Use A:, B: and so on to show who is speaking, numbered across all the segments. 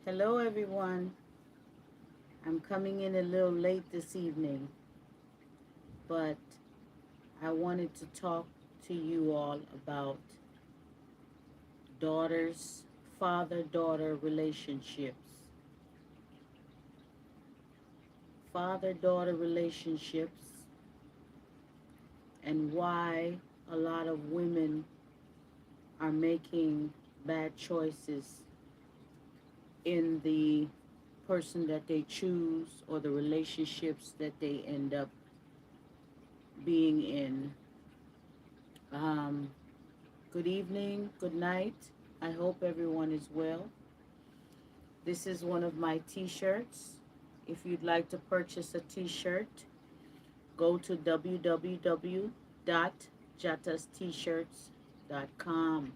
A: Hello, everyone. I'm coming in a little late this evening, but I wanted to talk to you all about daughters, father daughter relationships. Father daughter relationships, and why a lot of women are making bad choices in the person that they choose or the relationships that they end up being in. Um, Good evening, good night. I hope everyone is well. This is one of my t shirts. If you'd like to purchase a t shirt, go to www.jatastiShirts.com.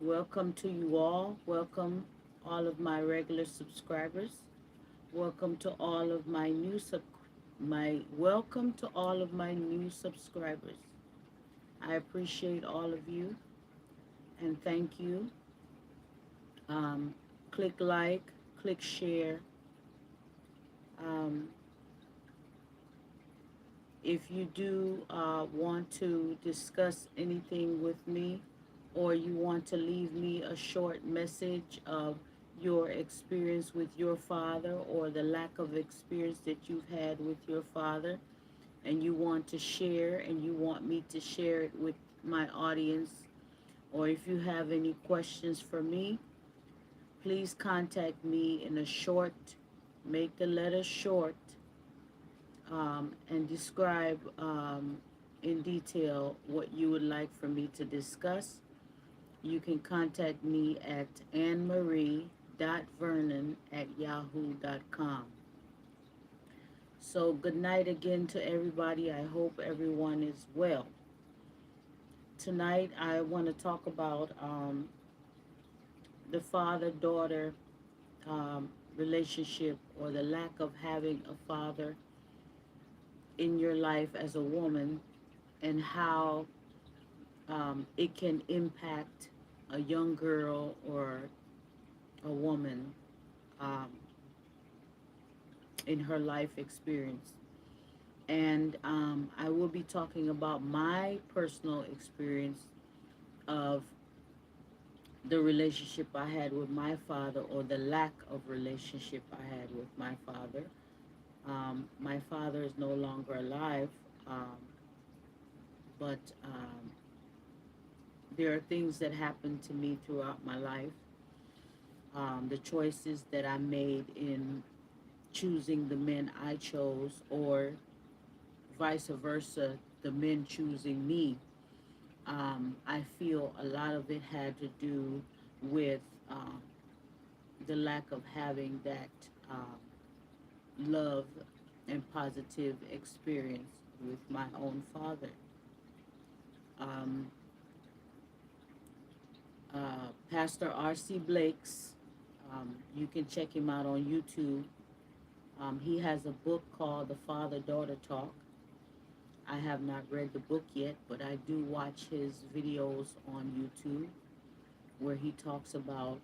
A: Welcome to you all. Welcome, all of my regular subscribers. Welcome to all of my welcome to all of my new subscribers. I appreciate all of you and thank you. Um, Click like, click share. Um, if you do want to discuss anything with me, or you want to leave me a short message of your experience with your father or the lack of experience that you've had with your father, and you want to share and you want me to share it with my audience, or if you have any questions for me, please contact me in a short, make the letter short, and describe in detail what you would like for me to discuss. You can contact me at annemarie.vernon@yahoo.com. So, good night again to everybody. I hope everyone is well. Tonight, I want to talk about the father daughter relationship, or the lack of having a father in your life as a woman, and how it can impact a young girl or a woman um, in her life experience. And I will be talking about my personal experience of the relationship I had with my father, or the lack of relationship I had with my father. My father is no longer alive, um, but there are things that happened to me throughout my life. The choices that I made in choosing the men I chose, or vice versa, the men choosing me. I feel a lot of it had to do with the lack of having that um, love and positive experience with my own father. Um, Pastor R.C. Blake's, you can check him out on YouTube. He has a book called The Father Daughter Talk. I have not read the book yet, but I do watch his videos on YouTube where he talks about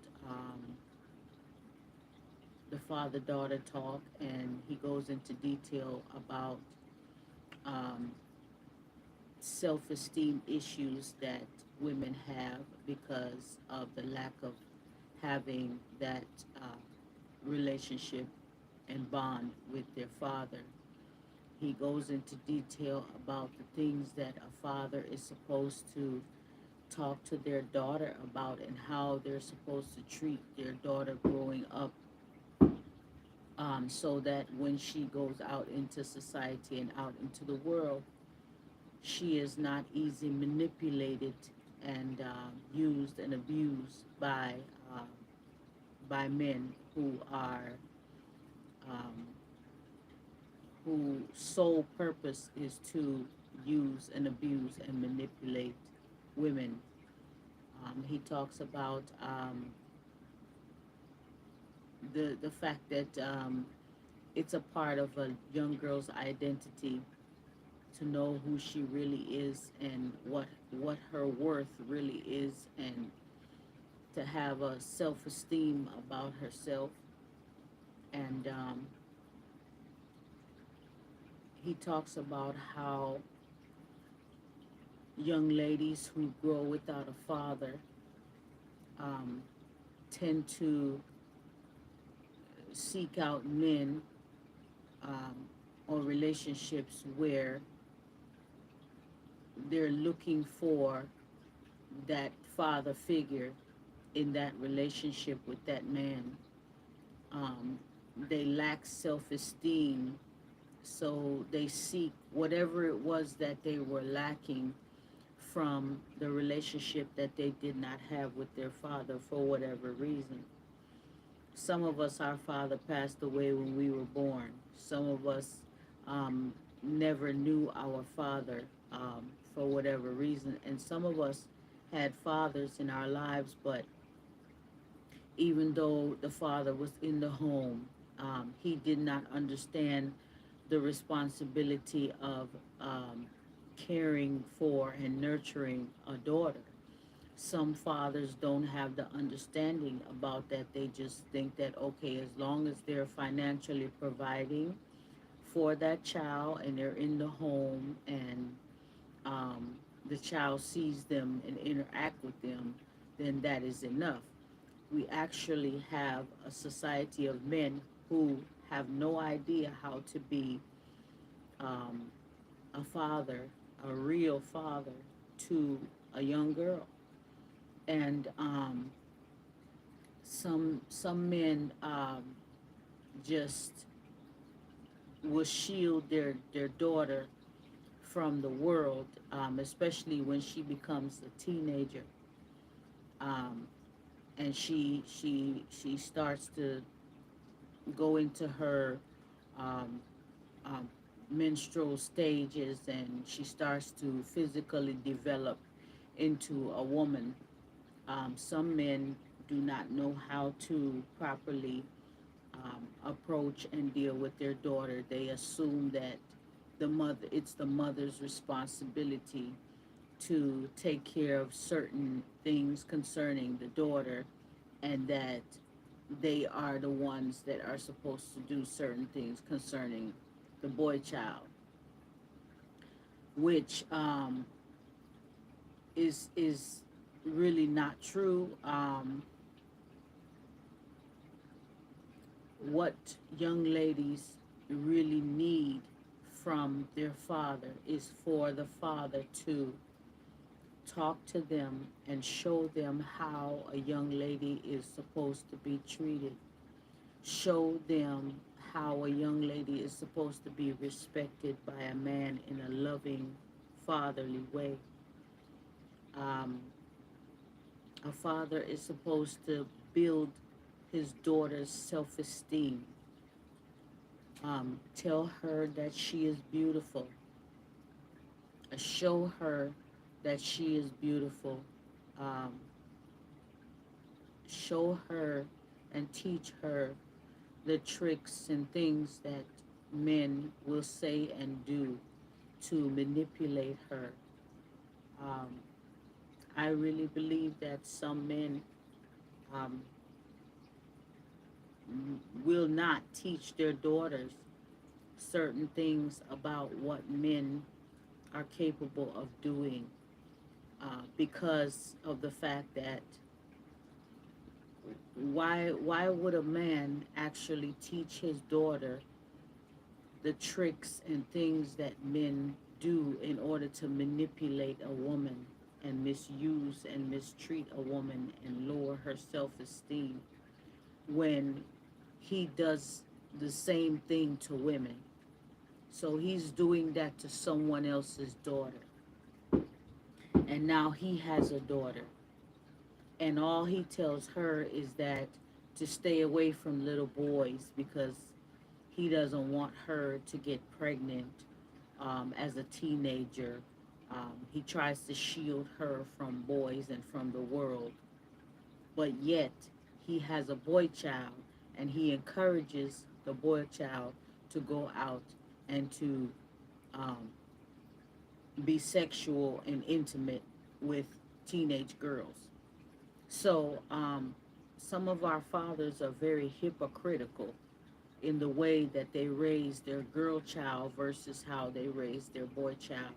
A: the father daughter talk, and he goes into detail about um, self esteem issues that women have because of the lack of having that uh, relationship and bond with their father. He goes into detail about the things that a father is supposed to talk to their daughter about, and how they're supposed to treat their daughter growing up, so that when she goes out into society and out into the world, she is not easily manipulated and used and abused uh, by men who are um, whose sole purpose is to use and abuse and manipulate women. He talks about the fact that it's a part of a young girl's identity to know who she really is, and what her worth really is, and to have a self-esteem about herself. And he talks about how young ladies who grow without a father um, tend to seek out men um, or relationships where they're looking for that father figure in that relationship with that man. Um, they lack self esteem, so they seek whatever it was that they were lacking from the relationship that they did not have with their father for whatever reason. Some of us, our father passed away when we were born. Some of us never knew our father for whatever reason. And some of us had fathers in our lives, but even though the father was in the home, he did not understand the responsibility of caring for and nurturing a daughter. Some fathers don't have the understanding about that. They just think that, okay, as long as they're financially providing for that child and they're in the home and um, the child sees them and interact with them, then that is enough. We actually have a society of men who have no idea how to be um, a father, a real father to a young girl. And some men just will shield their daughter from the world, especially when she becomes a teenager, um, and she starts to go into her um, um, menstrual stages, and she starts to physically develop into a woman. Some men do not know how to properly approach and deal with their daughter. They assume that it's the mother's responsibility to take care of certain things concerning the daughter, and that they are the ones that are supposed to do certain things concerning the boy child, which is really not true. What young ladies really need from their father is for the father to talk to them and show them how a young lady is supposed to be treated. Show them how a young lady is supposed to be respected by a man in a loving, fatherly way. Um, a father is supposed to build his daughter's self esteem. Tell her that she is beautiful. Show her that she is beautiful. Um, Show her and teach her the tricks and things that men will say and do to manipulate her. Um, I really believe that some men um, will not teach their daughters certain things about what men are capable of doing because of the fact that why would a man actually teach his daughter the tricks and things that men do in order to manipulate a woman and misuse and mistreat a woman and lower her self-esteem when he does the same thing to women? So he's doing that to someone else's daughter. And now he has a daughter. And all he tells her is that to stay away from little boys because he doesn't want her to get pregnant as a teenager. He tries to shield her from boys and from the world. But yet, he has a boy child, and he encourages the boy child to go out and to um, be sexual and intimate with teenage girls. So, some of our fathers are very hypocritical in the way that they raise their girl child versus how they raise their boy child.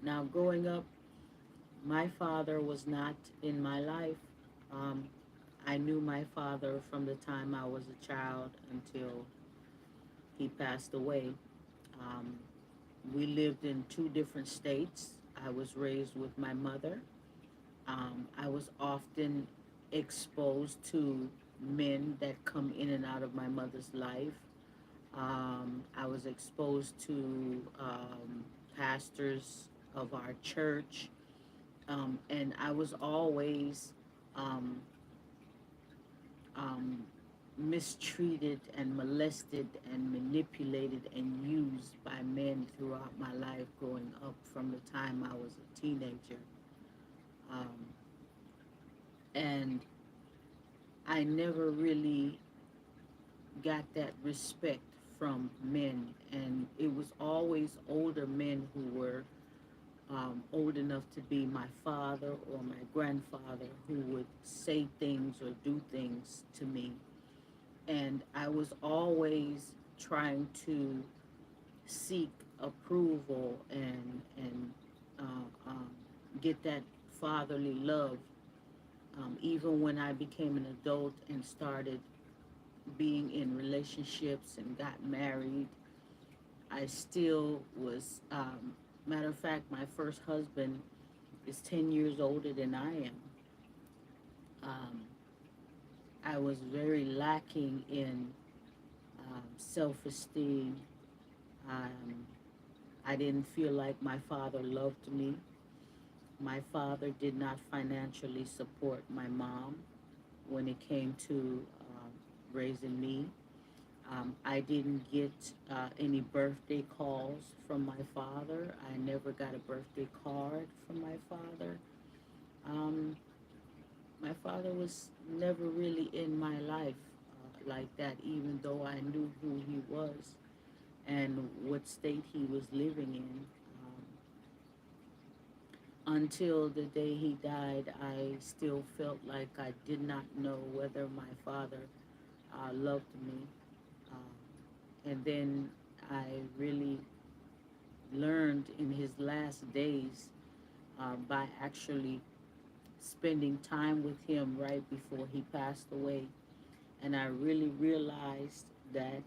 A: Now, growing up, my father was not in my life. Um, I knew my father from the time I was a child until he passed away. Um, we lived in two different states. I was raised with my mother. I was often exposed to men that come in and out of my mother's life. I was exposed to pastors of our church, and I was always um, um, mistreated and molested and manipulated and used by men throughout my life growing up from the time I was a teenager. Um, and I never really got that respect from men. And it was always older men who were old enough to be my father or my grandfather who would say things or do things to me. And I was always trying to seek approval and get that fatherly love. Even when I became an adult and started being in relationships and got married, I still was. Matter of fact, my first husband is 10 years older than I am. Um, I was very lacking in self esteem. Um, I didn't feel like my father loved me. My father did not financially support my mom when it came to raising me. I didn't get any birthday calls from my father. I never got a birthday card from my father. Um, my father was never really in my life like that, even though I knew who he was and what state he was living in. Until the day he died, I still felt like I did not know whether my father loved me. And then I really learned in his last days by actually spending time with him right before he passed away. And I really realized that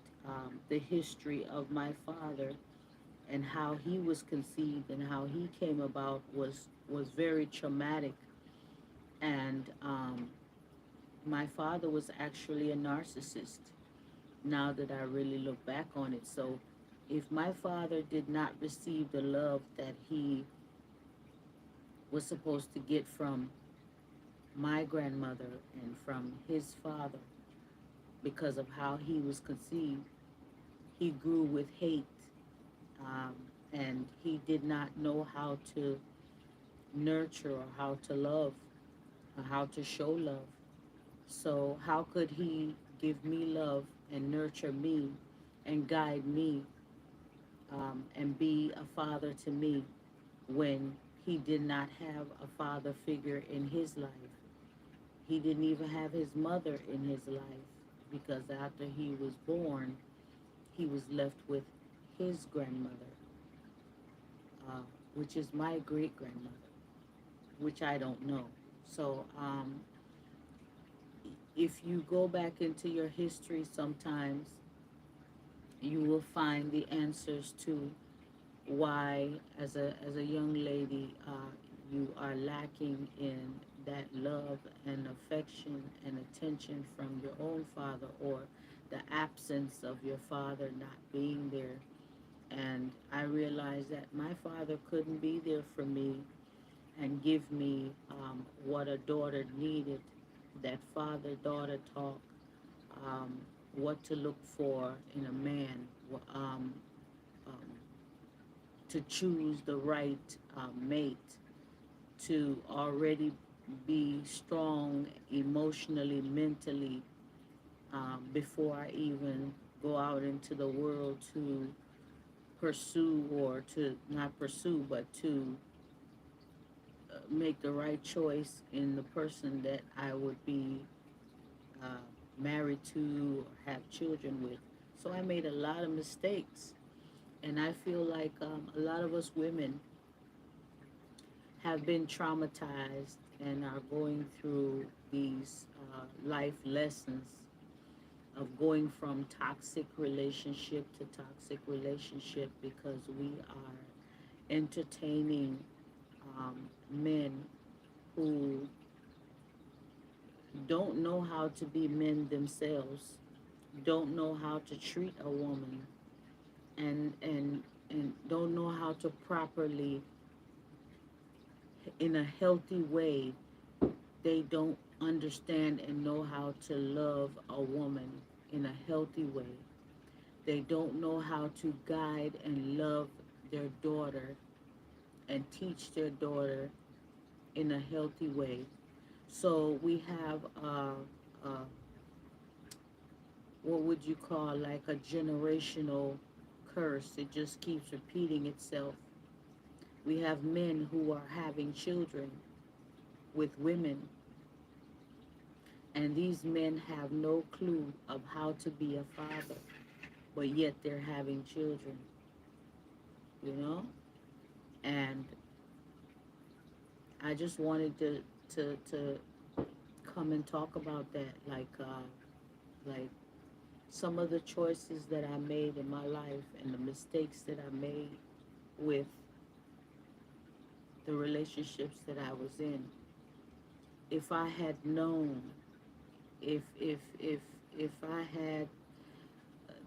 A: the history of my father and how he was conceived and how he came about was very traumatic. And my father was actually a narcissist. Now that I really look back on it, so if my father did not receive the love that he was supposed to get from my grandmother and from his father because of how he was conceived, he grew with hate, um, and he did not know how to nurture or how to love or how to show love. So, how could he give me love and nurture me and guide me and be a father to me when he did not have a father figure in his life? He didn't even have his mother in his life because after he was born, he was left with his grandmother, uh, which is my great grandmother, which I don't know. So, if you go back into your history, sometimes you will find the answers to why, as a young lady, you are lacking in that love and affection and attention from your own father, or the absence of your father not being there. And I realized that my father couldn't be there for me and give me what a daughter needed, that father daughter talk, um, what to look for in a man, um, to choose the right mate, to already be strong emotionally, mentally, before I even go out into the world to pursue, or to not pursue, but to make the right choice in the person that I would be uh, married to or have children with. So I made a lot of mistakes. And I feel like a lot of us women have been traumatized and are going through these life lessons of going from toxic relationship to toxic relationship because we are entertaining men who don't know how to be men themselves, don't know how to treat a woman, and don't know how to properly, in a healthy way, they don't understand and know how to love a woman in a healthy way. They don't know how to guide and love their daughter and teach their daughter in a healthy way. So we have what would you call, like a generational curse. It just keeps repeating itself. We have men who are having children with women, and these men have no clue of how to be a father, but yet they're having children, you know? And I just wanted to come and talk about that, like some of the choices that I made in my life and the mistakes that I made with the relationships that I was in. If I had known, if I had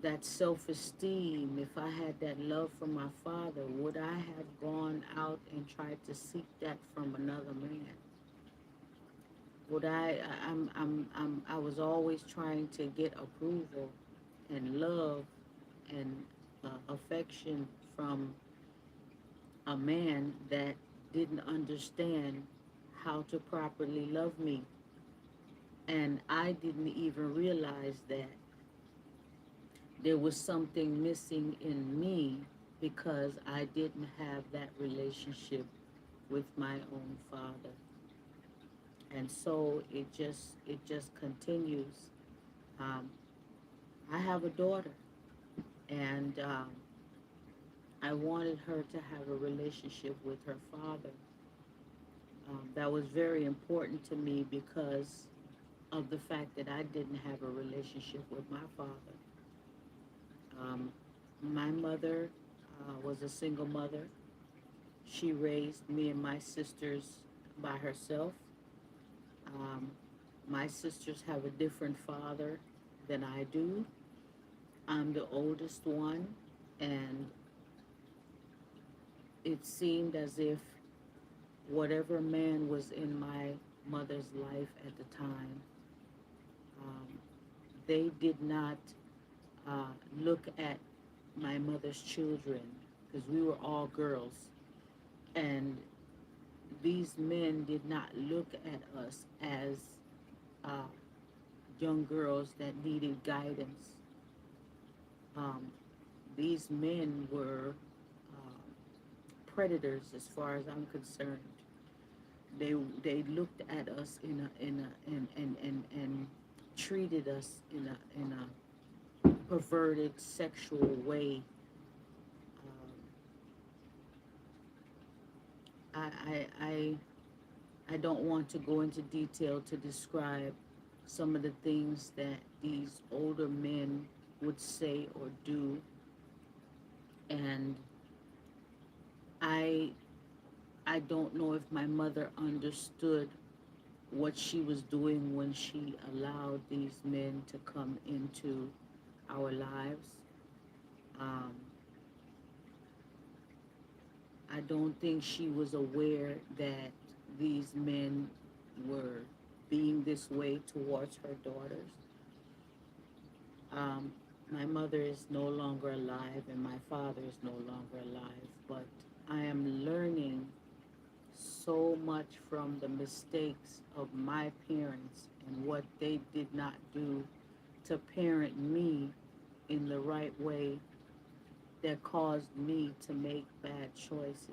A: that self-esteem, if I had that love from my father, would I have gone out and tried to seek that from another man? Would I was always trying to get approval and love and affection from a man that didn't understand how to properly love me. And I didn't even realize that there was something missing in me because I didn't have that relationship with my own father. And so it just continues. Um, I have a daughter, and I wanted her to have a relationship with her father. That was very important to me because of the fact that I didn't have a relationship with my father. Um, my mother was a single mother. She raised me and my sisters by herself. Um, my sisters have a different father than I do. I'm the oldest one, and it seemed as if whatever man was in my mother's life at the time, um, they did not look at my mother's children because we were all girls, and these men did not look at us as uh, young girls that needed guidance. Um, these men were predators, as far as I'm concerned. They looked at us and treated us in a perverted sexual way. I don't want to go into detail to describe some of the things that these older men would say or do, and I I don't know if my mother understood what she was doing when she allowed these men to come into our lives. Um, I don't think she was aware that these men were being this way towards her daughters. Um, my mother is no longer alive and my father is no longer alive, but I am learning so much from the mistakes of my parents and what they did not do to parent me in the right way that caused me to make bad choices.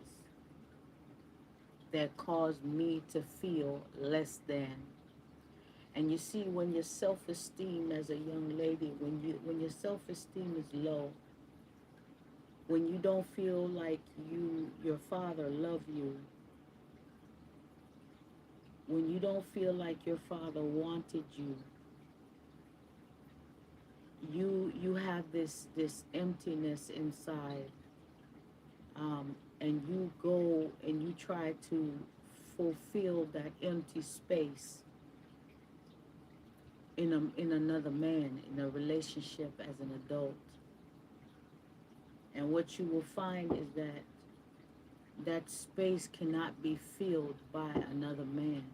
A: that caused me to feel less than. And you see, when your self-esteem as a young lady, when your self-esteem is low, when you don't feel like your father love you, when you don't feel like your father wanted you, you have this emptiness inside, and you go and you try to fulfill that empty space in another man, in a relationship as an adult. And what you will find is that that space cannot be filled by another man.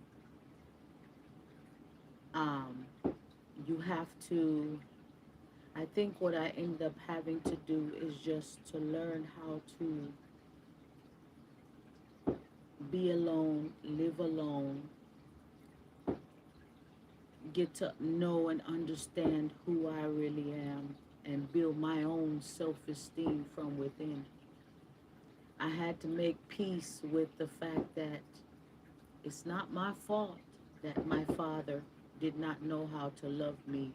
A: um, you have to, I think what I end up having to do is just to learn how to be alone, live alone, get to know and understand who I really am, and build my own self-esteem from within. I had to make peace with the fact that it's not my fault that my father did not know how to love me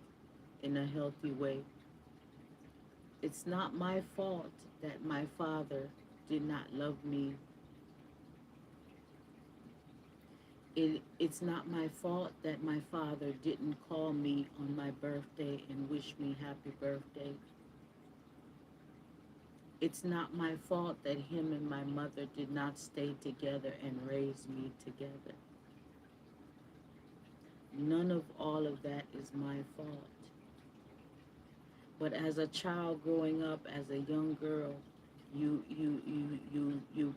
A: in a healthy way. It's not my fault that my father did not love me. It's not my fault that my father didn't call me on my birthday and wish me happy birthday. It's not my fault that him and my mother did not stay together and raise me together. None of all of that is my fault. But as a child growing up, as a young girl, you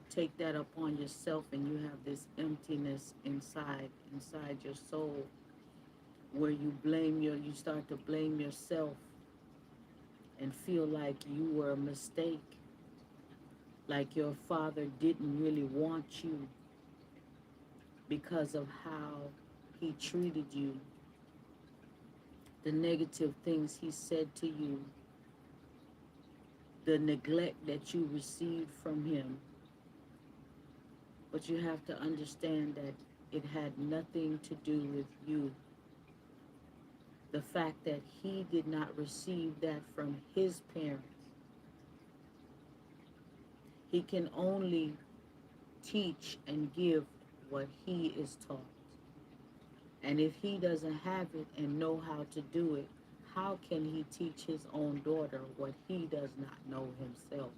A: take that upon yourself, and you have this emptiness inside your soul, where you start to blame yourself and feel like you were a mistake, like your father didn't really want you because of how he treated you, the negative things he said to you, the neglect that you received from him. But you have to understand that it had nothing to do with you. The fact that he did not receive that from his parents, he can only teach and give what he is taught. And if he doesn't have it and know how to do it, how can he teach his own daughter what he does not know himself?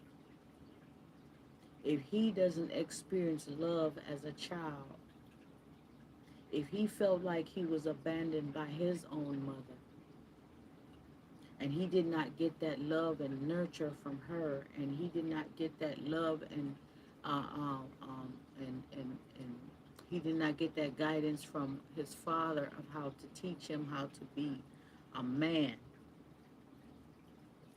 A: If he doesn't experience love as a child, if he felt like he was abandoned by his own mother, and he did not get that love and nurture from her, and he did not get that love and he did not get that guidance from his father of how to teach him how to be a man,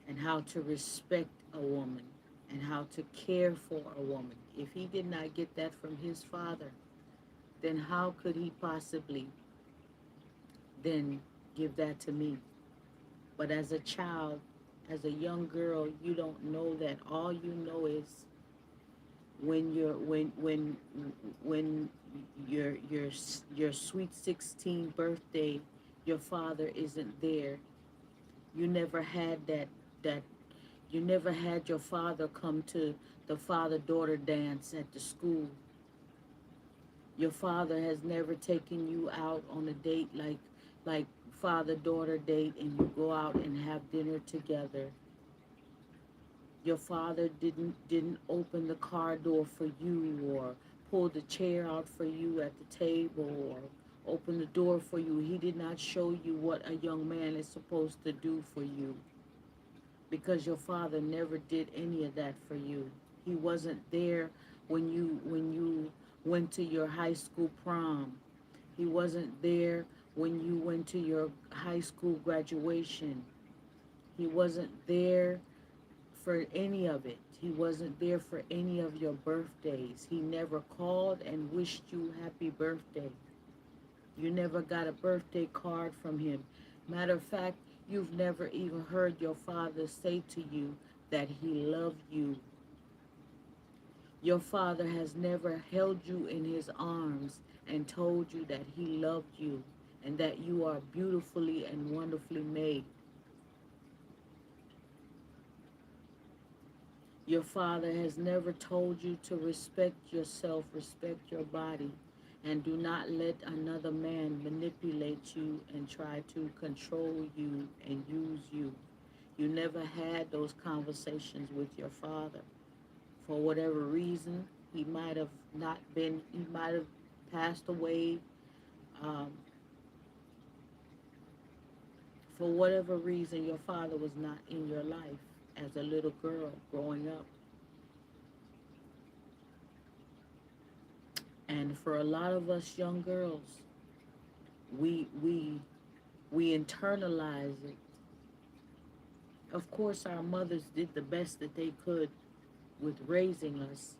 A: and how to respect a woman, and how to care for a woman. If he did not get that from his father, then how could he possibly then give that to me? But as a child, as a young girl, you don't know that. All you know is when your sweet 16 birthday, your father isn't there. You never had that you never had your father come to the father-daughter dance at the school. Your father has never taken you out on a date like father-daughter date, and you go out and have dinner together. Your father didn't open the car door for you, or pull the chair out for you at the table, or open the door for you. He did not show you what a young man is supposed to do for you, because your father never did any of that for you. He wasn't there when you went to your high school prom. He wasn't there when you went to your high school graduation. He wasn't there for any of it. He wasn't there for any of your birthdays. He never called and wished you happy birthday. You never got a birthday card from him. Matter of fact, you've never even heard your father say to you that he loved you. Your father has never held you in his arms and told you that he loved you and that you are beautifully and wonderfully made. Your father has never told you to respect yourself, respect your body, and do not let another man manipulate you and try to control you and use you. You never had those conversations with your father. For whatever reason, he might have not been, he might have passed away. Um, for whatever reason, your father was not in your life as a little girl growing up. And for a lot of us young girls, we we we internalize it. Of course, our mothers did the best that they could with raising us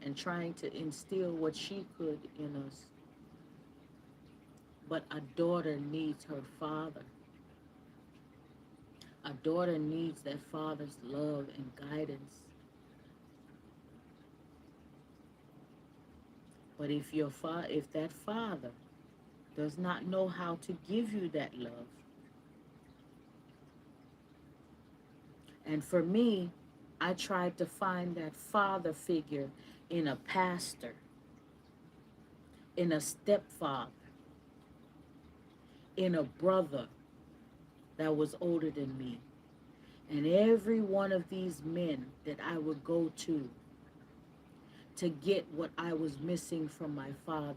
A: and trying to instill what she could in us. But a daughter needs her father. A daughter needs that father's love and guidance. But if that father does not know how to give you that love, and for me, I tried to find that father figure in a pastor, in a stepfather, in a brother that was older than me. And every one of these men that I would go to get what I was missing from my father,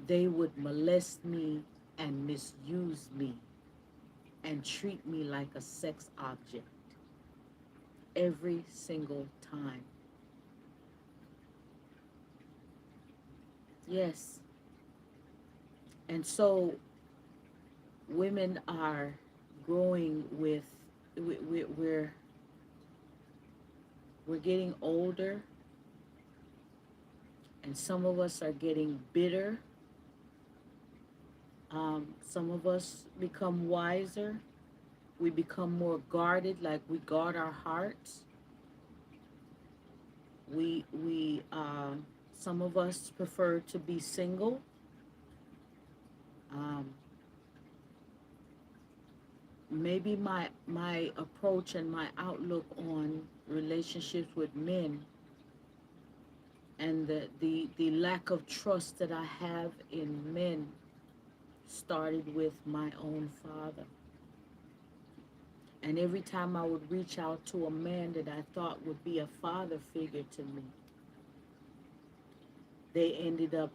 A: they would molest me and misuse me and treat me like a sex object every single time. Yes. And so women are growing with, we- we- we're, we're getting older, and some of us are getting bitter. Some of us become wiser. We become more guarded, like we guard our hearts. We some of us prefer to be single. Um, Maybe my approach and my outlook on relationships with men and the lack of trust that I have in men started with my own father. And every time I would reach out to a man that I thought would be a father figure to me, they ended up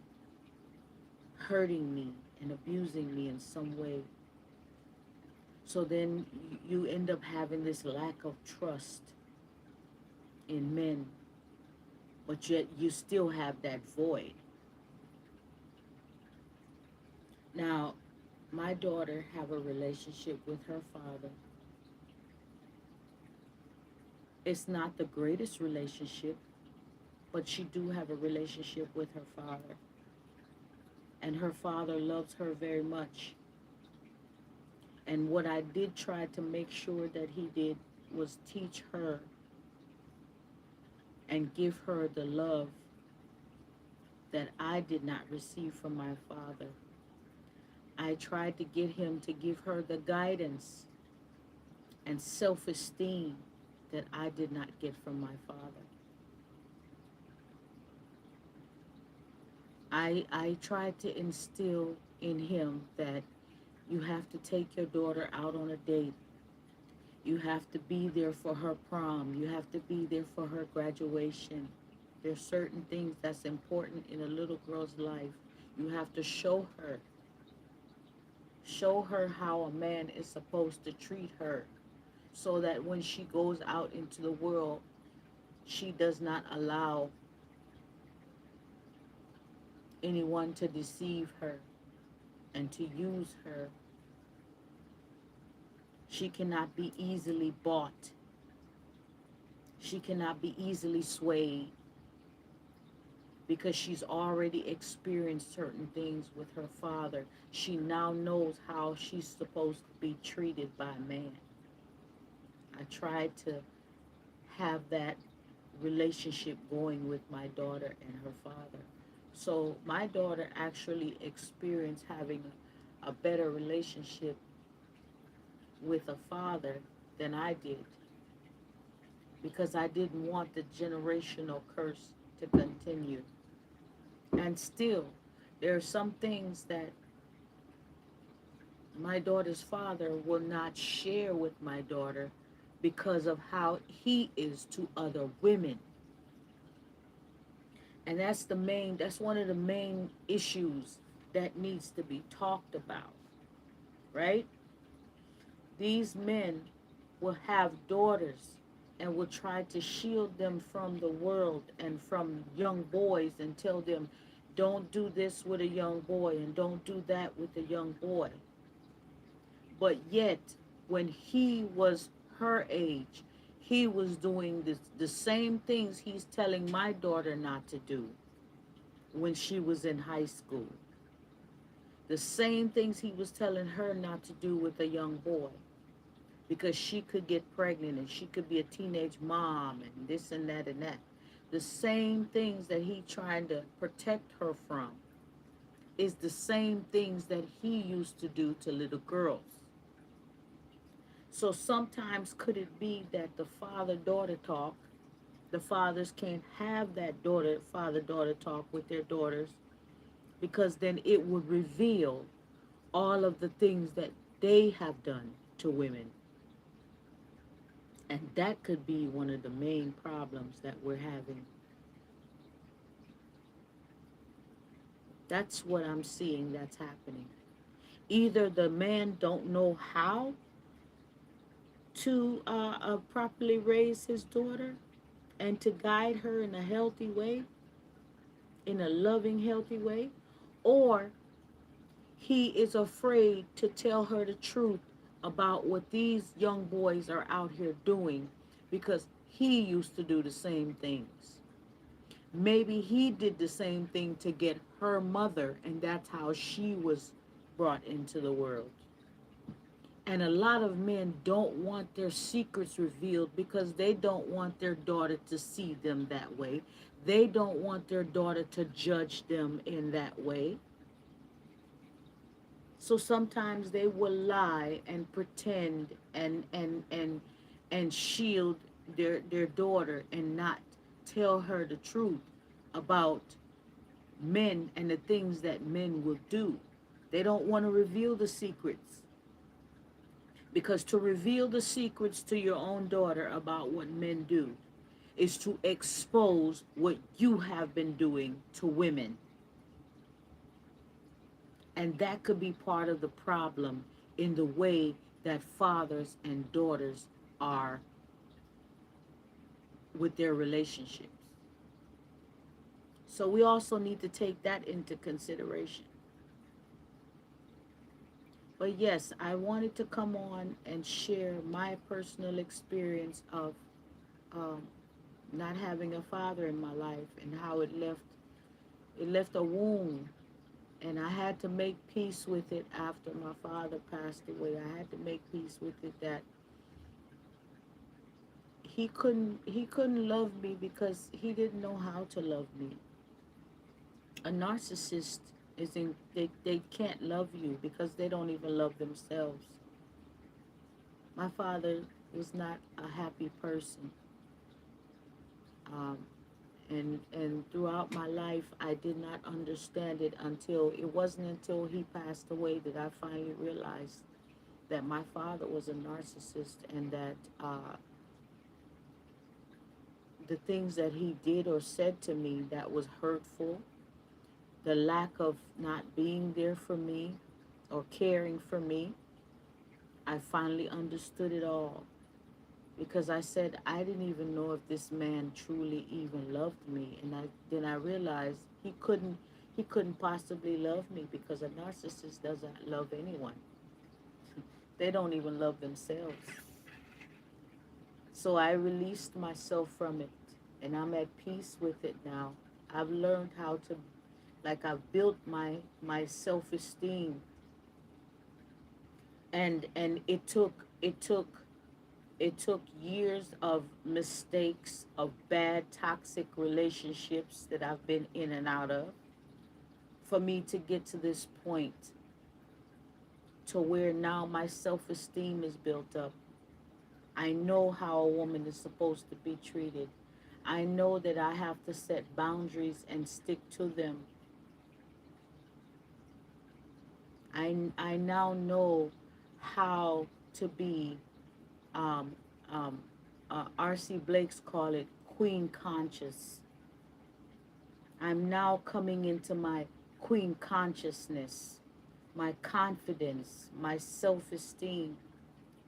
A: hurting me and abusing me in some way. So then you end up having this lack of trust in men, but yet you still have that void. Now, my daughter have a relationship with her father. It's not the greatest relationship, but she do have a relationship with her father. And her father loves her very much. And what I did try to make sure that he did was teach her and give her the love that I did not receive from my father. I tried to get him to give her the guidance and self-esteem that I did not get from my father. I tried to instill in him that you have to take your daughter out on a date. You have to be there for her prom. You have to be there for her graduation. There's certain things that's important in a little girl's life. You have to show her. Show her how a man is supposed to treat her so that when she goes out into the world, she does not allow anyone to deceive her and to use her. She cannot be easily bought. She cannot be easily swayed because she's already experienced certain things with her father. She now knows how she's supposed to be treated by a man. I tried to have that relationship going with my daughter and her father. So my daughter actually experienced having a better relationship with a father than I did, because I didn't want the generational curse to continue. And still, there are some things that my daughter's father will not share with my daughter because of how he is to other women. And that's one of the main issues that needs to be talked about, right? These men will have daughters and will try to shield them from the world and from young boys and tell them, don't do this with a young boy and don't do that with a young boy. But yet, when he was her age, he was doing the same things he's telling my daughter not to do when she was in high school. The same things he was telling her not to do with a young boy, because she could get pregnant and she could be a teenage mom and this and that and that. The same things that he trying to protect her from is the same things that he used to do to little girls. So sometimes could it be that the father-daughter talk, the fathers can't have that father-daughter talk with their daughters, because then it would reveal all of the things that they have done to women. And that could be one of the main problems that we're having. That's what I'm seeing that's happening. Either the man don't know how to properly raise his daughter and to guide her in a healthy way, in a loving, healthy way, or he is afraid to tell her the truth about what these young boys are out here doing, because he used to do the same things. Maybe he did the same thing to get her mother, and that's how she was brought into the world. And a lot of men don't want their secrets revealed because they don't want their daughter to see them that way. They don't want their daughter to judge them in that way. So sometimes they will lie and pretend and shield their daughter and not tell her the truth about men and the things that men will do. They don't want to reveal the secrets, because to reveal the secrets to your own daughter about what men do is to expose what you have been doing to women. And that could be part of the problem in the way that fathers and daughters are with their relationships. So we also need to take that into consideration. But yes, I wanted to come on and share my personal experience of um, not having a father in my life, and how it left a wound, and I had to make peace with it after my father passed away. I had to make peace with it that he couldn't love me because he didn't know how to love me. A narcissist they can't love you because they don't even love themselves. My father was not a happy person. Um, and throughout my life, I did not understand it until it wasn't until he passed away that I finally realized that my father was a narcissist, and that the things that he did or said to me that was hurtful, the lack of not being there for me or caring for me, I finally understood it all, because I said I didn't even know if this man truly even loved me, and then I realized he couldn't possibly love me, because a narcissist doesn't love anyone. They don't even love themselves. So I released myself from it, and I'm at peace with it now. I've learned how to, like, I've built my self-esteem, and it took It took years of mistakes, of bad, toxic relationships that I've been in and out of for me to get to this point to where now my self esteem is built up. I know how a woman is supposed to be treated. I know that I have to set boundaries and stick to them. I now know how to be, um, R.C. Blake's call it queen conscious. I'm now coming into my queen consciousness, my confidence, my self esteem.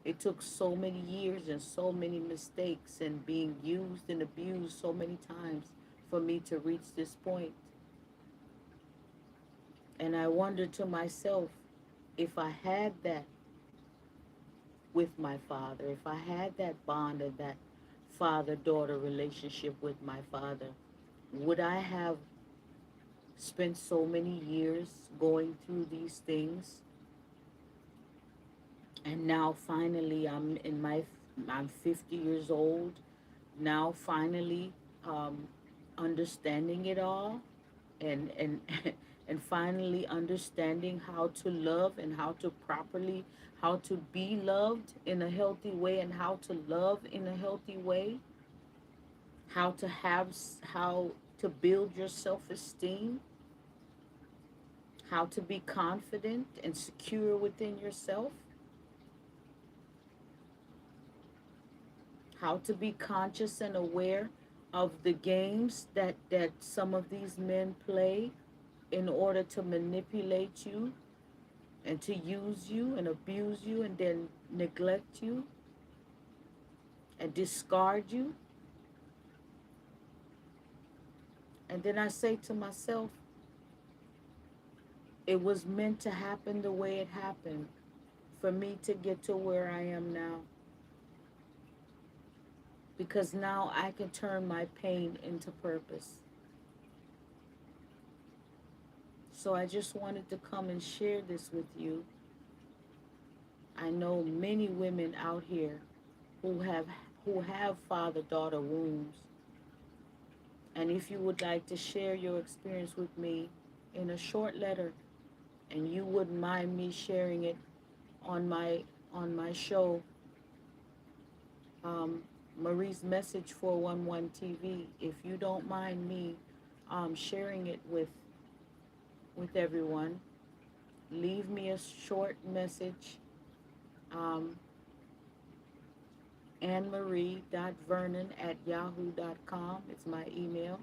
A: It took so many years and so many mistakes and being used and abused so many times for me to reach this point. And I wonder to myself, if I had that with my father, if I had that bond of that father-daughter relationship with my father, would I have spent so many years going through these things? And now finally I'm 50 years old, now finally, um, understanding it all, and and finally understanding how to love and how to properly, how to be loved in a healthy way and how to love in a healthy way, how to how to build your self-esteem, how to be confident and secure within yourself, how to be conscious and aware of the games that some of these men play in order to manipulate you and to use you and abuse you and then neglect you and discard you. And then I say to myself, it was meant to happen the way it happened for me to get to where I am now. Because now I can turn my pain into purpose. So I just wanted to come and share this with you. I know many women out here who have father-daughter wounds. And if you would like to share your experience with me in a short letter, and you wouldn't mind me sharing it on my show, Marie's Message 411 TV, if you don't mind me sharing it with everyone, leave me a short message. Um, AnneMarie.Vernon@yahoo.com. It's my email.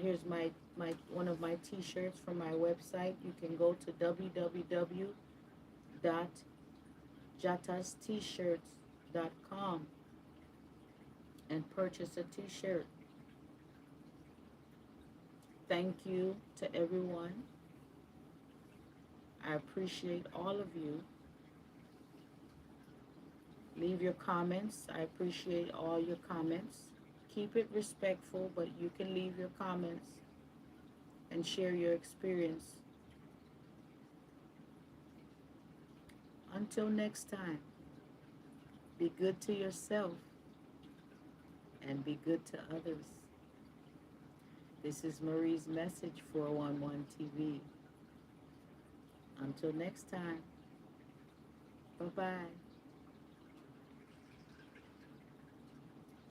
A: Here's my one of my t-shirts from my website. You can go to www.jatastiShirts.com and purchase a t-shirt. Thank you to everyone. I appreciate all of you. Leave your comments. I appreciate all your comments. Keep it respectful, but you can leave your comments and share your experience. Until next time, be good to yourself and be good to others. This is Marie's Message 411 TV. Until next time, bye-bye.